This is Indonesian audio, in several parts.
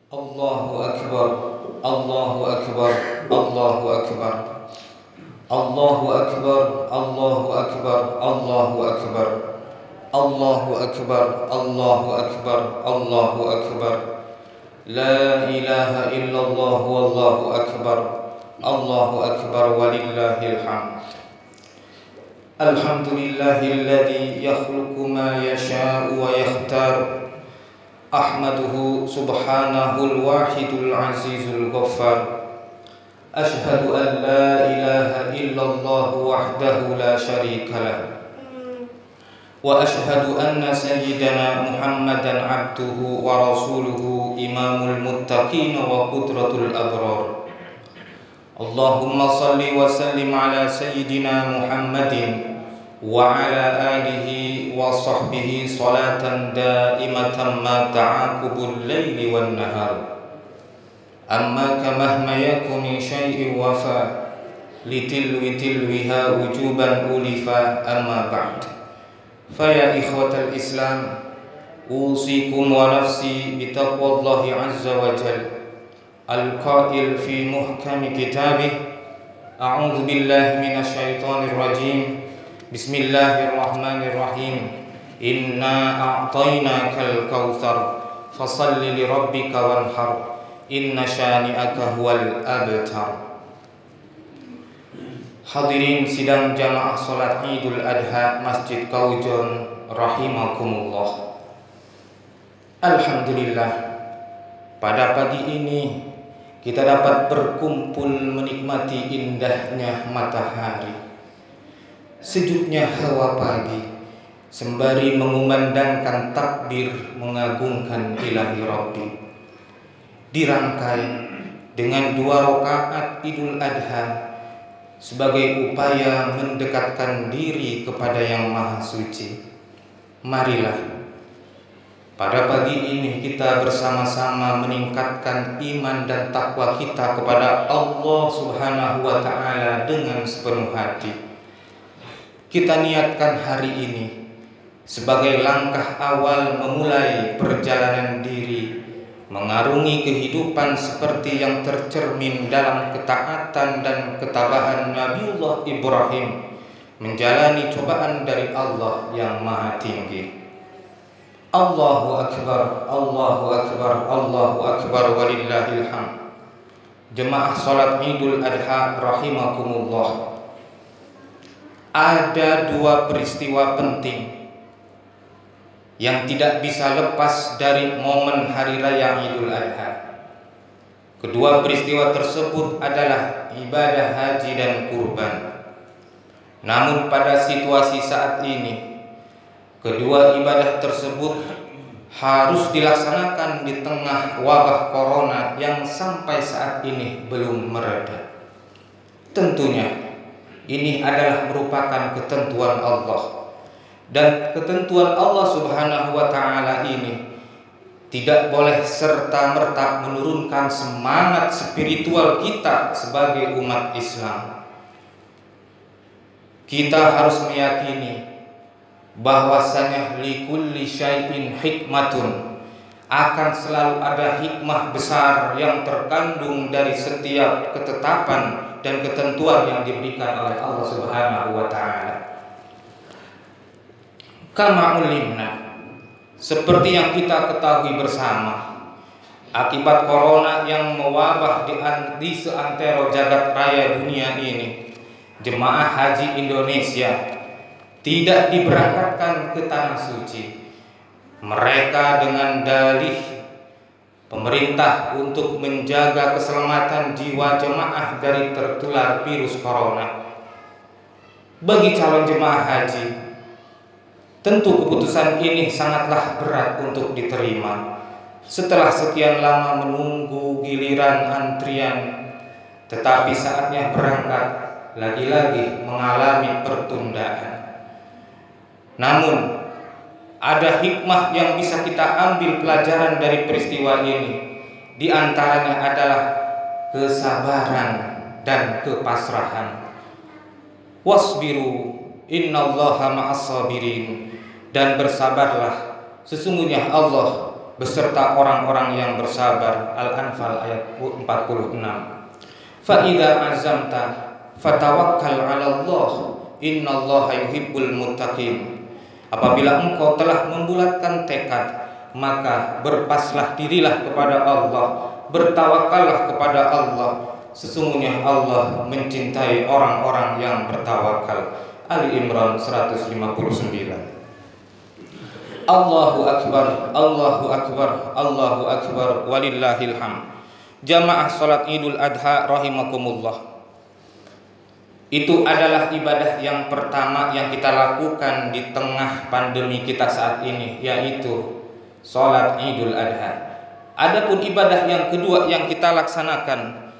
Allahu Akbar, Allahu Akbar, Allahu Akbar, Allahu Akbar, Allahu Akbar, Allahu Akbar, Allahu Akbar, Allahu Akbar, Allahu Akbar. La ilaha illallah wallahu akbar, Allahu akbar walillahil hamd. Alhamdulillahilladzi yakhluqu ma yasha'u wa yakhtar. Ahmaduhu subhanahul wahidul azizul ghaffar. Ashhadu an la ilaha illallah wahdahu la syarika lah. Wa ashhadu anna sayyidana Muhammadan abduhu wa rasuluhu imamul muttaqin wa qudratul abrar. Allahumma salli wa sallim ala sayyidina Muhammadin wa ala alihi wa sahbihi salatan daimatan ma ta'aqubul laili wan nahar. Amma kamahma yakun min syai'in wafa litilwi tilwiha wujuban ulifa amma ba'd. Faya ikhwatal Islam, usikum wa nafsi bitaqwallahi azza wa jal. Al-qail fi muhkami kitabih, a'udzu billahi minasyaitonir rajim. Bismillahirrahmanirrahim. Inna a'tainakal kautsar fashalli li rabbika wanhar. Inna syani'aka huwal abtar. Hadirin sidang jamaah salat Idul Adha Masjid Kaujon rahimakumullah. Alhamdulillah, pada pagi ini kita dapat berkumpul menikmati indahnya matahari, sejuknya hawa pagi, sembari mengumandangkan takbir mengagungkan ilahi Rabbi. Dirangkai dengan 2 rakaat Idul Adha sebagai upaya mendekatkan diri kepada Yang Maha Suci. Marilah pada pagi ini kita bersama-sama meningkatkan iman dan takwa kita kepada Allah Subhanahu wa ta'ala dengan sepenuh hati. Kita niatkan hari ini sebagai langkah awal memulai perjalanan diri mengarungi kehidupan seperti yang tercermin dalam ketaatan dan ketabahan Nabiullah Ibrahim menjalani cobaan dari Allah yang Maha Tinggi. Allahu Akbar, Allahu Akbar, Allahu Akbar walillahil hamd. Jemaah salat Idul Adha rahimakumullah. Ada 2 peristiwa penting yang tidak bisa lepas dari momen hari raya Idul Adha. Kedua peristiwa tersebut adalah ibadah haji dan kurban. Namun pada situasi saat ini, kedua ibadah tersebut harus dilaksanakan di tengah wabah corona yang sampai saat ini belum mereda. Tentunya ini adalah merupakan ketentuan Allah. Dan ketentuan Allah Subhanahu wa ta'ala ini tidak boleh serta-merta menurunkan semangat spiritual kita sebagai umat Islam. Kita harus meyakini bahwasanya likulli syai'in hikmatun, akan selalu ada hikmah besar yang terkandung dari setiap ketetapan dan ketentuan yang diberikan oleh Allah Subhanahu wa ta'ala. Kama ulimna, seperti yang kita ketahui bersama, akibat corona yang mewabah di seantero jagat raya dunia ini, jemaah haji Indonesia tidak diberangkatkan ke tanah suci. Mereka dengan dalih pemerintah untuk menjaga keselamatan jiwa jemaah dari tertular virus corona. Bagi calon jemaah haji, tentu keputusan ini sangatlah berat untuk diterima. Setelah sekian lama menunggu giliran antrian, tetapi saatnya berangkat lagi-lagi mengalami pertundaan. Namun ada hikmah yang bisa kita ambil pelajaran dari peristiwa ini. Di antaranya adalah kesabaran dan kepasrahan. Wasbiru innallaha ma'as sabirin. Dan bersabarlah, sesungguhnya Allah beserta orang-orang yang bersabar. Al-Anfal ayat 46. Fa idza azamta fatawakkal 'ala Allah, innallaha yuhibbul muttaqin. Apabila engkau telah membulatkan tekad, maka berpasrah dirilah kepada Allah, bertawakallah kepada Allah. Sesungguhnya Allah mencintai orang-orang yang bertawakal. Ali Imran 159. Allahu Akbar, Allahu Akbar, Allahu Akbar, walillahil hamd. Jamaah salat Idul Adha rahimakumullah. Itu adalah ibadah yang pertama yang kita lakukan di tengah pandemi kita saat ini, yaitu salat Idul Adha. Adapun ibadah yang kedua yang kita laksanakan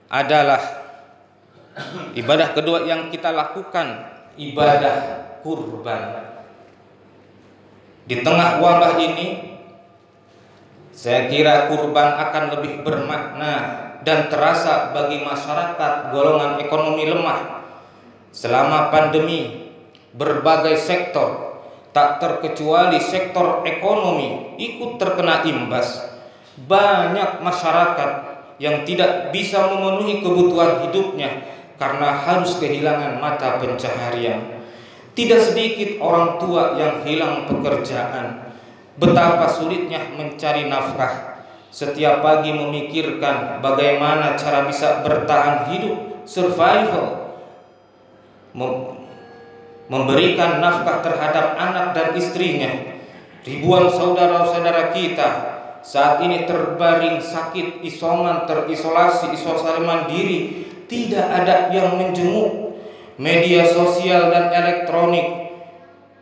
adalah ibadah kedua yang kita lakukan, ibadah kurban. Di tengah wabah ini, saya kira kurban akan lebih bermakna dan terasa bagi masyarakat golongan ekonomi lemah. Selama pandemi, berbagai sektor, tak terkecuali sektor ekonomi, ikut terkena imbas. Banyak masyarakat yang tidak bisa memenuhi kebutuhan hidupnya karena harus kehilangan mata pencaharian. Tidak sedikit orang tua yang hilang pekerjaan. Betapa sulitnya mencari nafkah. Setiap pagi memikirkan bagaimana cara bisa bertahan hidup, survival, memberikan nafkah terhadap anak dan istrinya. Ribuan saudara-saudara kita saat ini terbaring sakit, isoman, terisolasi, isolasi mandiri. Tidak ada yang menjenguk. Media sosial dan elektronik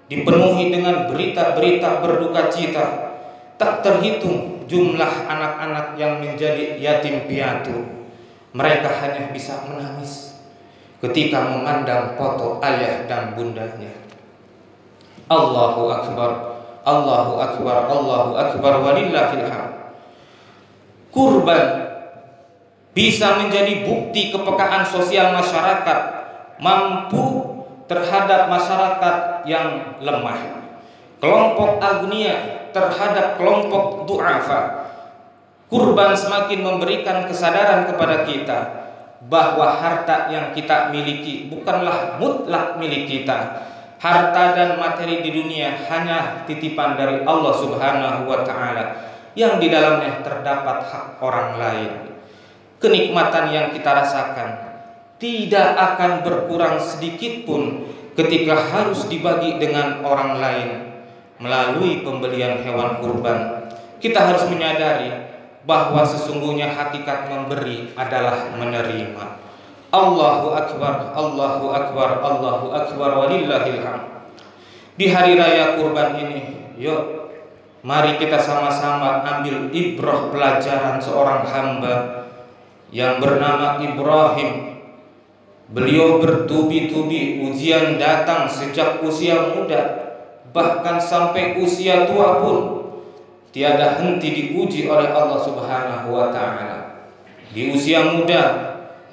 dipenuhi dengan berita-berita berduka cita. Tak terhitung jumlah anak-anak yang menjadi yatim piatu. Mereka hanya bisa menangis ketika memandang foto ayah dan bundanya. Allahu Akbar, Allahu Akbar, Allahu Akbar, walillahil hamd. Kurban bisa menjadi bukti kepekaan sosial masyarakat, mampu terhadap masyarakat yang lemah, kelompok agnia terhadap kelompok du'afa. Kurban semakin memberikan kesadaran kepada kita bahwa harta yang kita miliki bukanlah mutlak milik kita. Harta dan materi di dunia hanya titipan dari Allah Subhanahu wa ta'ala yang di dalamnya terdapat hak orang lain. Kenikmatan yang kita rasakan tidak akan berkurang sedikit pun ketika harus dibagi dengan orang lain melalui pembelian hewan kurban. Kita harus menyadari bahwa sesungguhnya hakikat memberi adalah menerima. Allahu Akbar, Allahu Akbar, Allahu Akbar, walillahil hamd. Di hari raya kurban ini, yuk mari kita sama-sama ambil ibrah pelajaran seorang hamba yang bernama Ibrahim. Beliau bertubi-tubi ujian datang sejak usia muda, bahkan sampai usia tua pun tiada henti diuji oleh Allah Subhanahu wa ta'ala. Di usia muda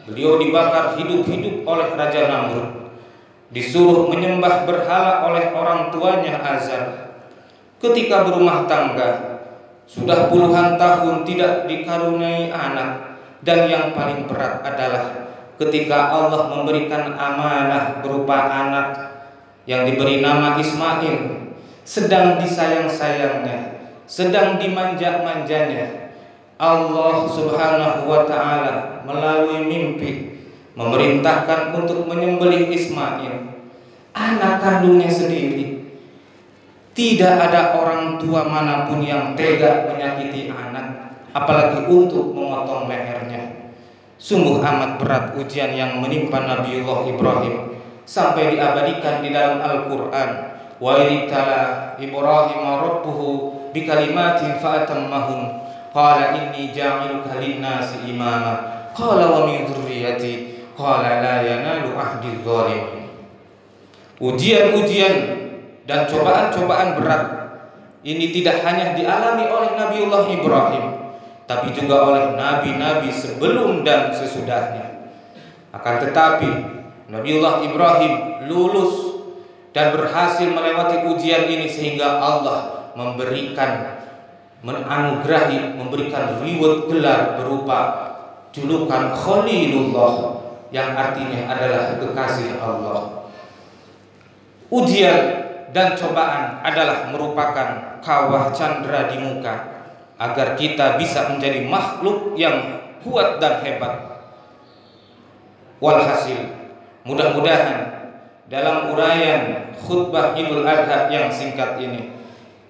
beliau dibakar hidup-hidup oleh Raja Namrud, disuruh menyembah berhala oleh orang tuanya Azar. Ketika berumah tangga, sudah puluhan tahun tidak dikaruniai anak, dan yang paling berat adalah ketika Allah memberikan amanah berupa anak yang diberi nama Ismail, sedang disayang-sayangnya, sedang dimanja-manjanya, Allah Subhanahu wa ta'ala melalui mimpi memerintahkan untuk menyembelih Ismail, anak kandungnya sendiri. Tidak ada orang tua manapun yang tega menyakiti anak, apalagi untuk memotong lehernya. Sungguh amat berat ujian yang menimpa Nabiullah Ibrahim, sampai diabadikan di dalam Al-Quran. Wa idhtala Ibrahim rabbuhu bikalimatin fa'atammahum qala inni ja'iluka linnasi imama qala wa min dzurriyyati qala la yanalu ahdi dzalimin. Ujian-ujian dan cobaan-cobaan berat ini tidak hanya dialami oleh Nabiullah Ibrahim, tapi juga oleh nabi-nabi sebelum dan sesudahnya. Akan tetapi Nabiullah Ibrahim lulus dan berhasil melewati ujian ini, sehingga Allah memberikan menganugerahi, memberikan reward gelar berupa julukan Khalilullah yang artinya adalah kekasih Allah. Ujian dan cobaan adalah merupakan kawah candera di muka agar kita bisa menjadi makhluk yang kuat dan hebat. Walhasil, mudah-mudahan dalam uraian khutbah Idul Adha yang singkat ini,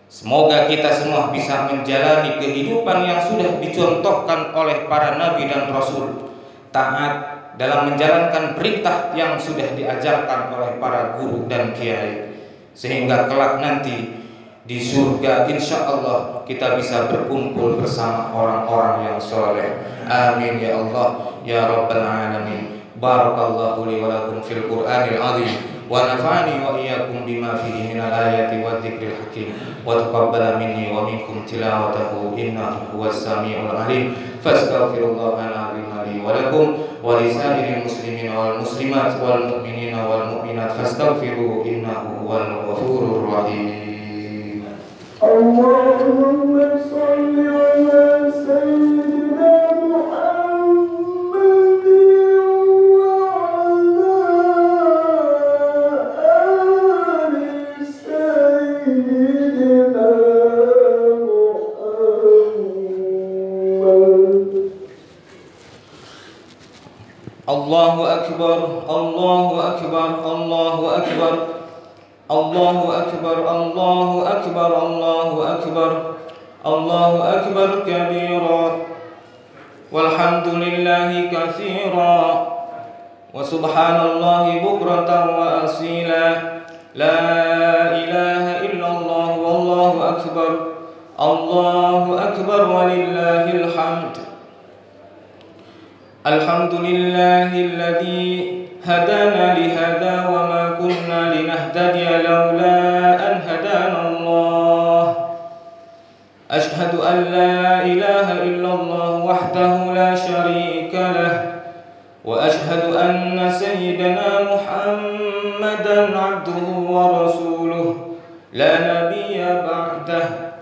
semoga kita semua bisa menjalani kehidupan yang sudah dicontohkan oleh para nabi dan rasul, taat dalam menjalankan perintah yang sudah diajarkan oleh para guru dan kiai, sehingga kelak nanti di surga insya Allah kita bisa berkumpul bersama orang-orang yang soleh. Amin ya Allah ya Rabbal Alamin. Barakallahu li wa lakum fil Qur'anil azim wa nafa'ani wa iyyakum bima fihi minal ayati wa dzikril hakim wa taqabbala minni wa minkum tilawatahu innahu huwas samiul alim. Fastaghfirullahal azim li wa lakum wa lisairil muslimin wal muslimat wal mu'minina wal mu'minat fastaghfiruhu innahu huwal ghafurur rahim. Allahumma shalli ala sayyidina Allahu akbar, Allahu akbar, Allahu akbar, Allahu akbar, Allahu akbar, Allahu akbar, Allahu akbar kabira, walhamdulillahi katsira, wa subhanallahi bukratan wa asila, la ilaha illallah wallahu akbar, Allahu akbar walillahil hamd. Alhamdulillahilladzi hadana lihada wa ma kunna linahtadiya laula an hadana Allah. Ashhadu an la ilaha illallah wahdahu la syarika lah wa ashhadu anna sayyidana Muhammadan abduhu wa rasuluh la nabiyya ba'dah.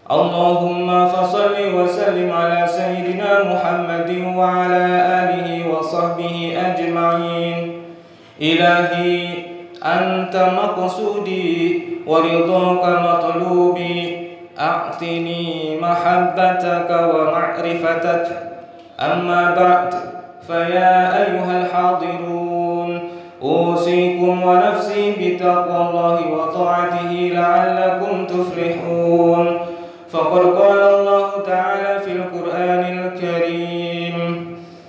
Allahumma fasalli wa sallim ala sayyidina Muhammadin wa ala alihi wa sahbihi ajma'in. Ilahi anta maqsudi wa ridhaka matlubi, a'tini mahabbataka wa ma'rifatak. Amma ba'd, faya ayyuhal hadirun, usikum wa nafsi bitaqwallahi wa ta'atihi la'allakum tuflihun. Faqad qala Allah Ta'ala fil Qur'anil Karim,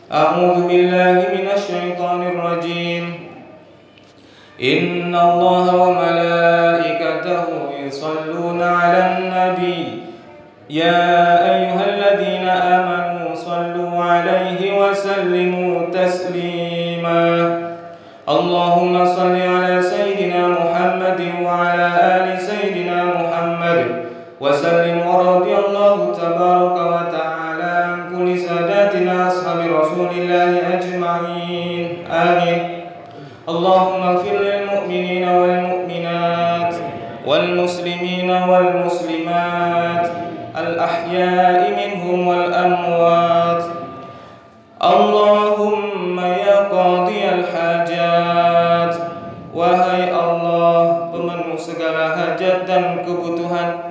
a'udzu billahi minasy syaithanir rajim. Inna Allaha wa malaikatahu yusholluna 'alan nabi, ya ayyuhalladzina amanu shallu 'alaihi wa sallimu taslima. Allahumma shalli 'ala sayyidina Muhammadin wa 'ala ali sayyidina Muhammad wa sallim wa radiyallahu tabaraka wa ta'ala an kulli sadatina ashabi rasulillahi ajma'in. Amin. Allahumma ighfir lil mu'minina wal mu'minat wal muslimina wal muslimat al ahya'i minhum wal amwat. Allahumma ya qadiyal hajat, wahai Allah pemenuh segala hajat dan kebutuhan.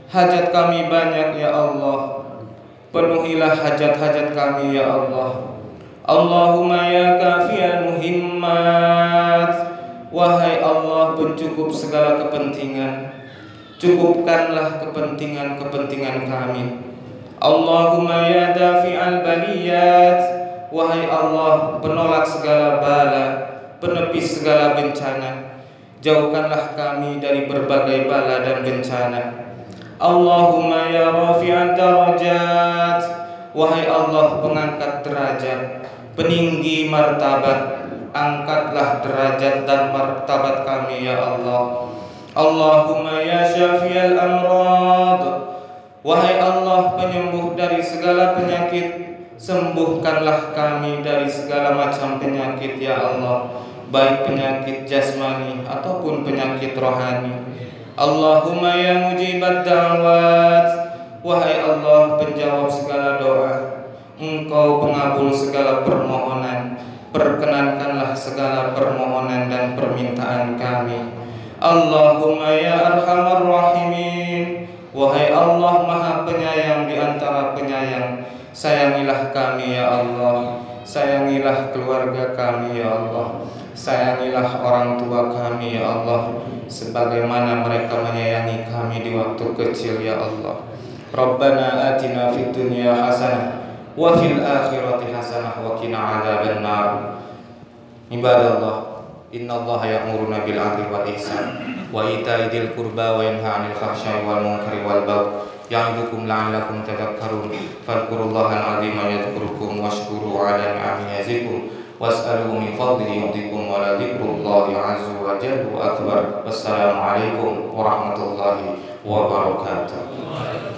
Hajat kami banyak ya Allah, penuhilah hajat-hajat kami ya Allah. Allahumma ya kafiyal muhimmat, wahai Allah pencukup segala kepentingan, cukupkanlah kepentingan-kepentingan kami. Allahumma ya dafi'al baliyat, wahai Allah penolak segala bala, penepis segala bencana, jauhkanlah kami dari berbagai bala dan bencana. Allahumma ya rafi'ad darajat, wahai Allah pengangkat derajat, peninggi martabat, angkatlah derajat dan martabat kami ya Allah. Allahumma ya syafiyal amrad, wahai Allah penyembuh dari segala penyakit, sembuhkanlah kami dari segala macam penyakit ya Allah, baik penyakit jasmani ataupun penyakit rohani. Allahumma ya mujibat da'wat, Wahai Allah, penjawab segala doa, Engkau pengabul segala permohonan, perkenankanlah segala permohonan dan permintaan kami. Allahumma ya arhamar rahimin, wahai Allah maha penyayang di antara penyayang, sayangilah kami ya Allah, sayangilah keluarga kami ya Allah, sayangilah orang tua kami ya Allah, sebagaimana mereka menyayangi kami di waktu kecil ya Allah. Rabbana atina fid dunya hasanah wa fil akhirati hasanah wa qina adzabannar. Ibadallah, innallaha ya'muruna bil 'adli wal ihsan wa ita'i dzil qurba wa yanha 'anil fahsya'i wal munkari wal baghi ya'idukum la'allakum tadhakkarun. Fadhkurullahal 'azima yadhkurukum washkuru 'ala ni'amihi yazikum was'aluhu min fadlihi yu'tikum wa la dzikrullahi 'azza wa jalla akbar. Wassalamu alaikum warahmatullahi wabarakatuh.